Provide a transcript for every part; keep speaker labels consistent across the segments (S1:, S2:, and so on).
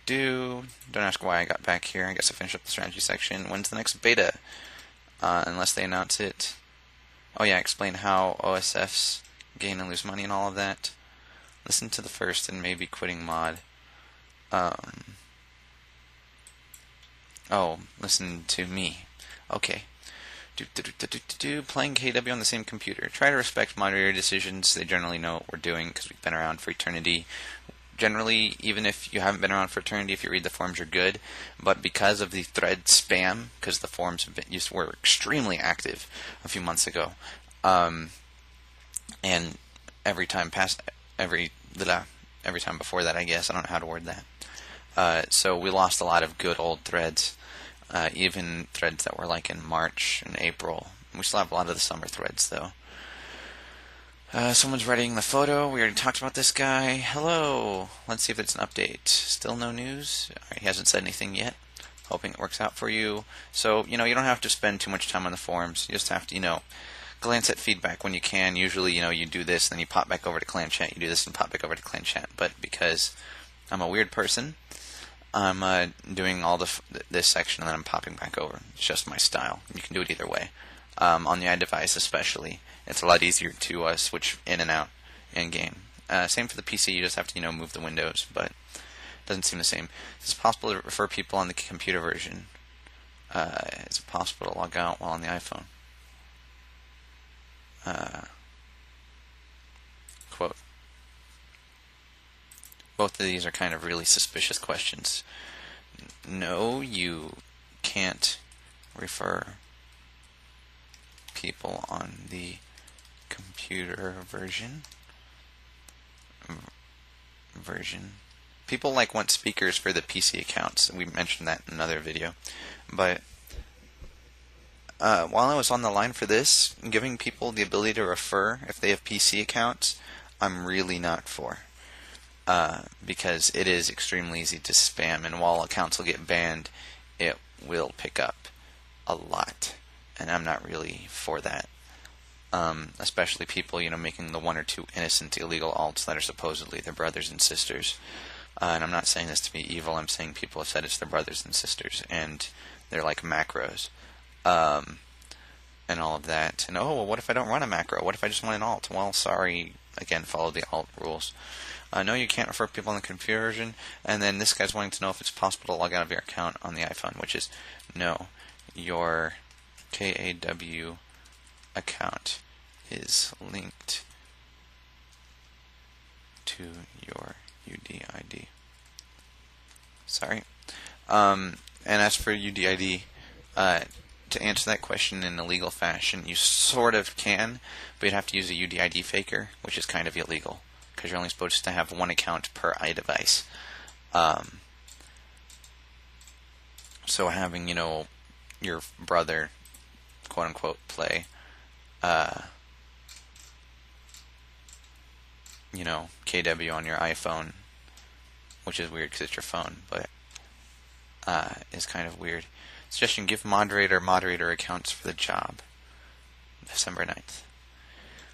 S1: Don't ask why I got back here. I guess I finished up the strategy section. When's the next beta? Unless they announce it. Oh yeah, explain how OSFs gain and lose money and all of that. Listen to the first and maybe quitting mod. Oh, listen to me. Okay. Playing KW on the same computer. Try to respect moderator decisions. They generally know what we're doing because we've been around for eternity. Generally, even if you haven't been around for eternity, if you read the forums, you're good. But because of the thread spam, because the forums were extremely active a few months ago, and every time before that, I guess I don't know how to word that. So we lost a lot of good old threads, even threads that were like in March and April. We still have a lot of the summer threads though. Someone's writing the photo. We already talked about this guy. Hello. Let's see if it's an update. Still no news. He hasn't said anything yet. Hoping it works out for you. So, you don't have to spend too much time on the forums. You just have to, glance at feedback when you can. Usually, you do this, then you pop back over to clan chat. You do this and pop back over to clan chat. But because I'm a weird person, I'm doing all this section and then I'm popping back over. It's just my style. You can do it either way. On the iDevice especially. It's a lot easier to switch in and out in-game. Same for the PC, you just have to, move the windows, but it doesn't seem the same. Is it possible to refer people on the computer version? Is it possible to log out while on the iPhone? Quote. Both of these are kind of really suspicious questions. No, you can't refer people on the computer version. People want speakers for the PC accounts. We mentioned that in another video. But while I was on the line for this, giving people the ability to refer if they have PC accounts, I'm really not for. Because it is extremely easy to spam, and while accounts will get banned, it will pick up a lot. And I'm not really for that. Especially people, making the one or two innocent illegal alts that are supposedly their brothers and sisters. And I'm not saying this to be evil. I'm saying people have said it's their brothers and sisters, and they're like macros, and all of that. And what if I don't run a macro? What if I just want an alt? Well, sorry. Again, follow the alt rules. No, you can't refer people on the computer version. And then this guy's wanting to know if it's possible to log out of your account on the iPhone, which is no. Your KaW account is linked to your UDID. Sorry. And as for UDID, to answer that question in a legal fashion, you sort of can, but you'd have to use a UDID faker, which is kind of illegal, because you're only supposed to have one account per iDevice. So having, your brother, quote-unquote, play, KW on your iPhone, which is weird because it's your phone, but is kind of weird. Suggestion: give moderator accounts for the job. December 9th.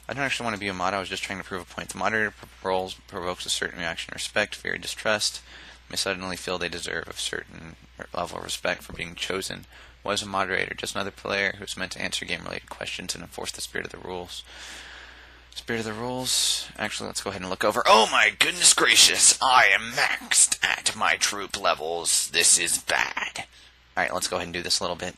S1: I don't actually want to be a mod, I was just trying to prove a point. The moderator roles provokes a certain reaction: respect, fear, distrust. May suddenly feel they deserve a certain level of respect for being chosen. What is a moderator? Just another player who's meant to answer game-related questions and enforce the spirit of the rules. Spirit of the rules. Actually, let's go ahead and look over. Oh my goodness gracious! I am maxed at my troop levels. This is bad. Alright, let's go ahead and do this a little bit.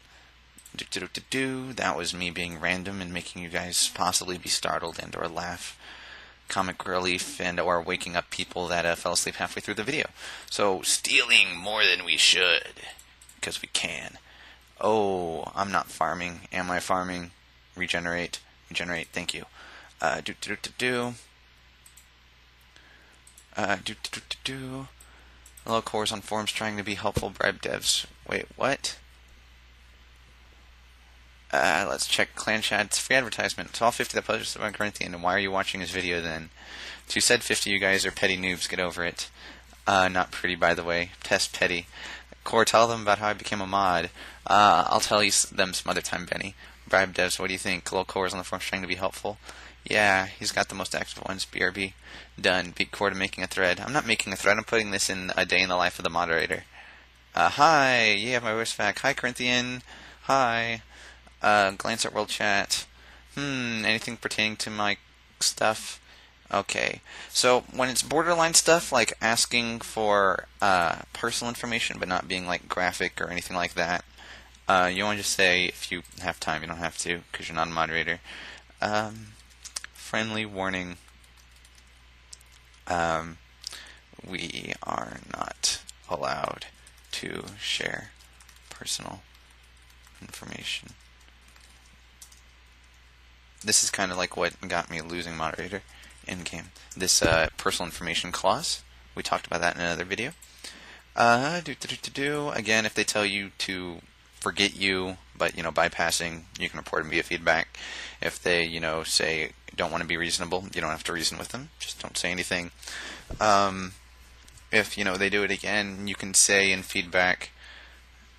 S1: That was me being random and making you guys possibly be startled and or laugh. Comic relief and or waking up people that fell asleep halfway through the video. So, stealing more than we should. Because we can. Oh, I'm not farming. Am I farming? Regenerate. Thank you. Hello, cores on forums trying to be helpful, bribe devs. Wait, what? Let's check clan chat. It's free advertisement. It's all 50 that publishes about Corinthian. And why are you watching this video then? So you said 50, you guys are petty noobs. Get over it. Not pretty, by the way. Test petty. Core, tell them about how I became a mod. I'll tell you them some other time, Benny. Bribe devs, what do you think? Hello, cores on the forums trying to be helpful. Yeah, he's got the most active ones. BRB. Done. Beat core to making a thread. I'm not making a thread. I'm putting this in a day in the life of the moderator. Hi. You have my voice back. Hi, Corinthian. Hi. Glance at world chat. Anything pertaining to my stuff? Okay. So when it's borderline stuff, like asking for personal information, but not being like graphic or anything like that, you want to just say, if you have time, you don't have to, because you're not a moderator. Friendly warning. We are not allowed to share personal information. This is kind of like what got me losing moderator in game. This personal information clause. We talked about that in another video. Again, if they tell you to forget you, but bypassing, you can report them via feedback. If they say don't want to be reasonable, you don't have to reason with them. Just don't say anything. If they do it again, you can say in feedback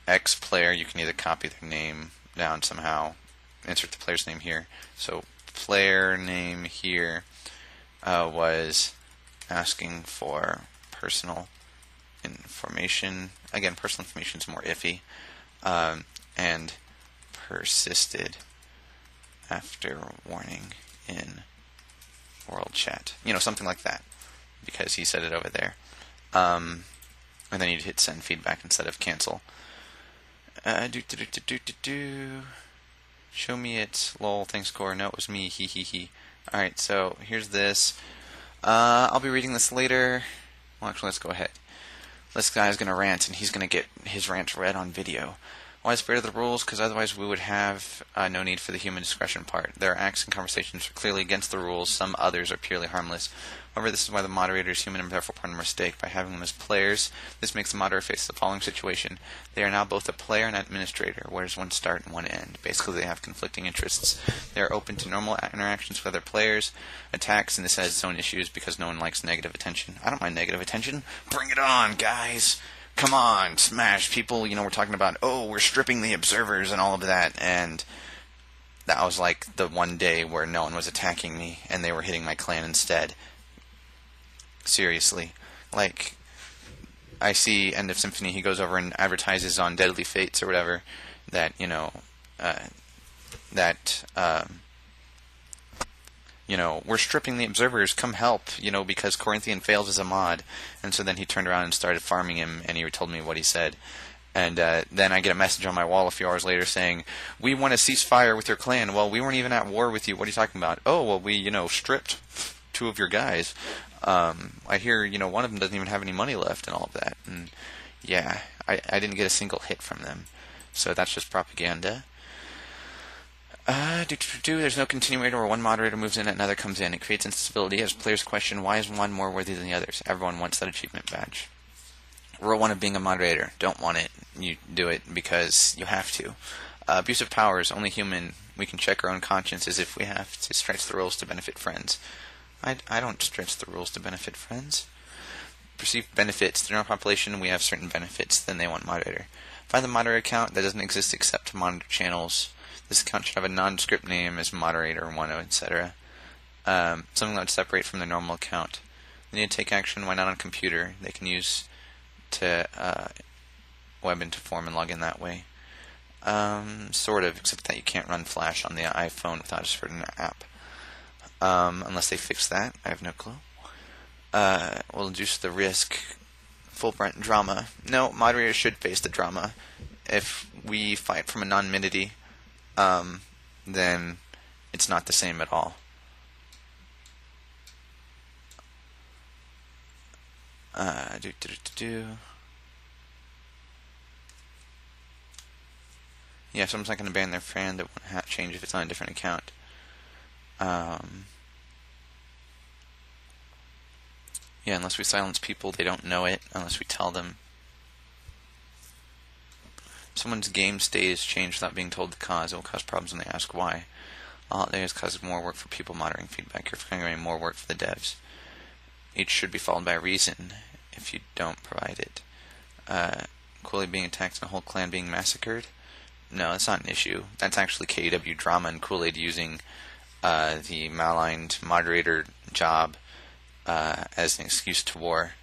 S1: X player. You can either copy their name down somehow, insert the player's name here. So player name here was asking for personal information. Again, personal information is more iffy. And persisted after warning in world chat. Something like that, because he said it over there. And then you'd hit send feedback instead of cancel. Show me it. Lol, thanks score. No, it was me. He he he. Alright, so here's this. I'll be reading this later. Well, actually, let's go ahead. This guy's going to rant, and he's going to get his rant read on video. Why is fair to the rules? Because otherwise we would have no need for the human discretion part. There are acts and conversations are clearly against the rules. Some others are purely harmless. However, this is why the moderator is human and therefore part of a mistake. By having them as players, this makes the moderator face the following situation. They are now both a player and an administrator. Where does one start and one end? Basically, they have conflicting interests. They are open to normal interactions with other players. Attacks, and this has its own issues because no one likes negative attention. I don't mind negative attention. Bring it on, guys! Come on, smash people. We're talking about, we're stripping the observers and all of that, and that was like the one day where no one was attacking me and they were hitting my clan instead. Seriously. Like, I see End of Symphony, he goes over and advertises on Deadly Fates or whatever that, we're stripping the observers, come help, because Corinthian fails as a mod. And so then he turned around and started farming him, and he told me what he said. And then I get a message on my wall a few hours later saying, we want a ceasefire with your clan. Well, we weren't even at war with you. What are you talking about? Oh, well, we, stripped 2 of your guys. I hear, one of them doesn't even have any money left and all of that. And yeah, I didn't get a single hit from them. So that's just propaganda. There's no continuator where one moderator moves in and another comes in. It creates instability as players question, why is one more worthy than the others? Everyone wants that achievement badge. Rule 1 of being a moderator. Don't want it. You do it because you have to. Abuse of power is only human. We can check our own consciences if we have to stretch the rules to benefit friends. I don't stretch the rules to benefit friends. Perceived benefits. The general population, we have certain benefits. Then they want moderator. Find the moderator account that doesn't exist except to monitor channels. This account should have a nondescript name as moderator, etc. Something that would separate from the normal account. They need to take action. Why not on computer? They can use to web into form and log in that way. Sort of, except that you can't run Flash on the iPhone without a certain app. Unless they fix that. I have no clue. Will induce the risk. Full drama. No, moderators should face the drama. If we fight from a non-minity, then it's not the same at all. Yeah, someone's not going to ban their friend. That won't change if it's on a different account. Yeah, unless we silence people, they don't know it, unless we tell them. If someone's game state is changed without being told the cause, it will cause problems when they ask why. All it is causes more work for people monitoring feedback. You're creating more work for the devs. Each should be followed by a reason if you don't provide it. Kool-Aid being attacked and a whole clan being massacred? No, that's not an issue. That's actually KW drama and Kool-Aid using the maligned moderator job as an excuse to war.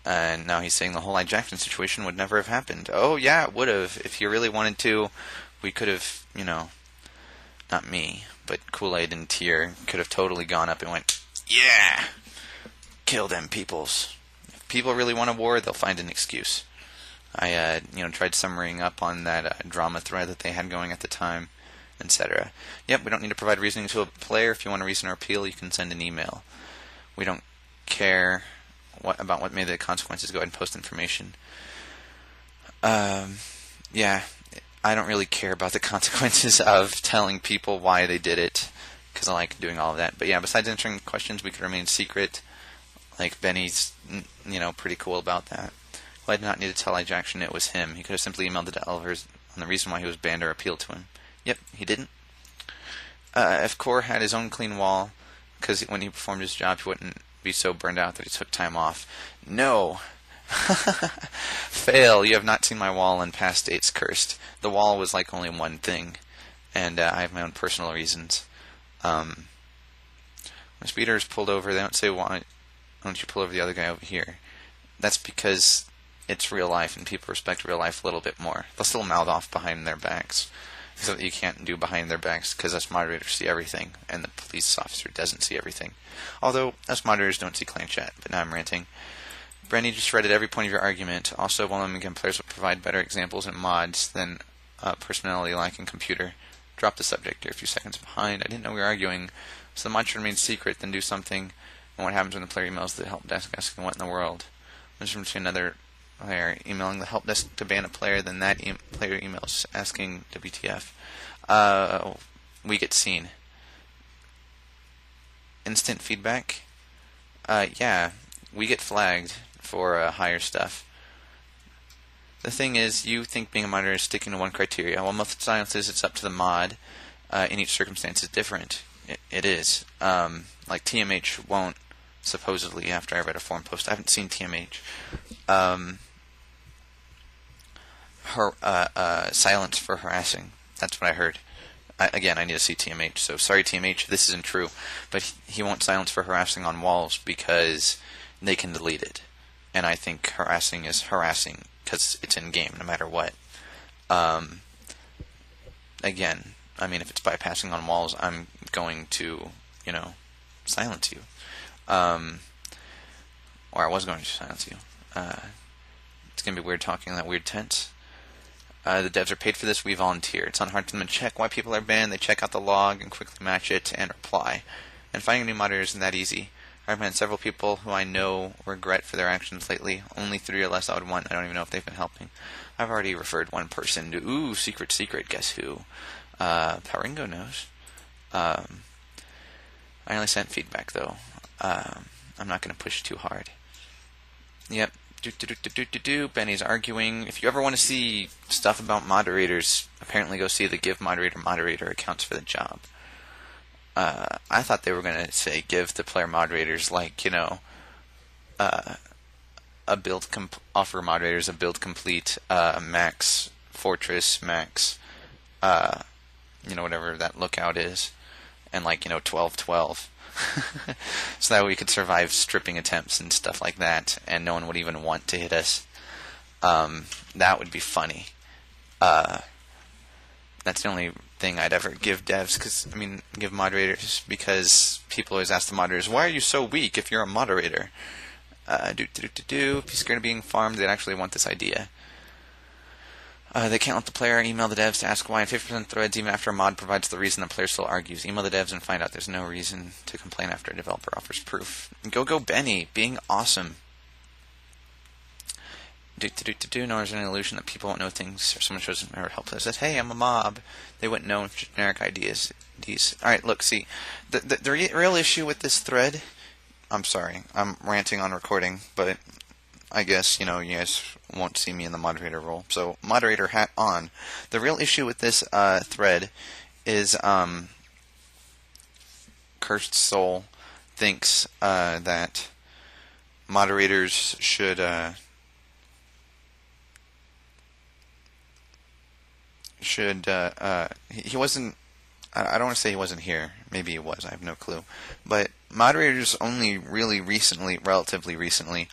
S1: And now he's saying the whole Jackson situation would never have happened. Oh, yeah, it would have. If you really wanted to, we could have, not me, but Kool-Aid and Tier could have totally gone up and went, yeah, kill them peoples. If people really want a war, they'll find an excuse. I, tried summarizing up on that drama thread that they had going at the time, etc. Yep, we don't need to provide reasoning to a player. If you want to reason or appeal, you can send an email. We don't care about what made the consequences. Go ahead and post information. Yeah, I don't really care about the consequences of telling people why they did it, because I like doing all of that. But yeah, besides answering questions, we could remain secret. Like, Benny's, pretty cool about that. Well, I did not need to tell Jackson it was him. He could have simply emailed the developers on the reason why he was banned or appealed to him. Yep, he didn't. If Core had his own clean wall, because when he performed his job, he wouldn't be so burned out that he took time off. No. Fail. You have not seen my wall in past dates, cursed. The wall was like only one thing, and I have my own personal reasons. When a speeder is pulled over, they don't say, why don't you pull over the other guy over here? That's because it's real life, and people respect real life a little bit more. They'll still mouth off behind their backs. So that you can't do behind their backs, because us moderators see everything, and the police officer doesn't see everything. Although, us moderators don't see clan chat, but now I'm ranting. Brandy just read at every point of your argument. Also, while again, players will provide better examples and mods than personality lacking computer. Drop the subject. You're a few seconds behind. I didn't know we were arguing. So the mod should remain secret, then do something. And what happens when the player emails the help desk asking what in the world? There's from another player emailing the help desk to ban a player, then that player emails asking WTF. We get seen. Instant feedback. Yeah, we get flagged for higher stuff. The thing is, you think being a moderator is sticking to one criteria. While most silences, it's up to the mod. In each circumstance is different. It is. Like TMH won't, supposedly, after I read a forum post. I haven't seen TMH. Silence for harassing. That's what I heard. Again, I need to see TMH, so sorry TMH, this isn't true. But he won't silence for harassing on walls because they can delete it. And I think harassing is harassing because it's in-game no matter what. Again, I mean, if it's bypassing on walls, I'm going to, silence you. Or I was going to silence you. It's going to be weird talking in that weird tense. The devs are paid for this, we volunteer. It's not hard for them to check why people are banned. They check out the log and quickly match it and reply. And finding a new moderator isn't that easy. I recommend several people who I know regret for their actions lately. Only 3 or less I would want. I don't even know if they've been helping. I've already referred one person to, secret, guess who? Paringo knows. I only sent feedback, though. I'm not going to push too hard. Yep. Benny's arguing. If you ever want to see stuff about moderators, apparently go see the give moderator accounts for the job. I thought they were going to say give the player moderators, like, offer moderators a build complete, max fortress, max, whatever that lookout is, and 12-12. So that we could survive stripping attempts and stuff like that, and no one would even want to hit us. That would be funny. That's the only thing I'd ever give devs, give moderators, because people always ask the moderators, why are you so weak if you're a moderator? If you're scared of being farmed, they'd actually want this idea. They can't let the player email the devs to ask why. In 50% threads, even after a mod provides the reason, the player still argues. Email the devs and find out there's no reason to complain after a developer offers proof. Go Benny, being awesome. No, there's an illusion that people won't know things, or someone shows them or help us. Says, hey, I'm a mob. They wouldn't know generic ideas. Alright, look, see. The real issue with this thread, I'm sorry, I'm ranting on recording, but I guess, you guys won't see me in the moderator role. So, moderator hat on. The real issue with this thread is Cursed Soul thinks that moderators should he wasn't I don't want to say he wasn't here. Maybe he was. I have no clue. But moderators only really recently, relatively recently,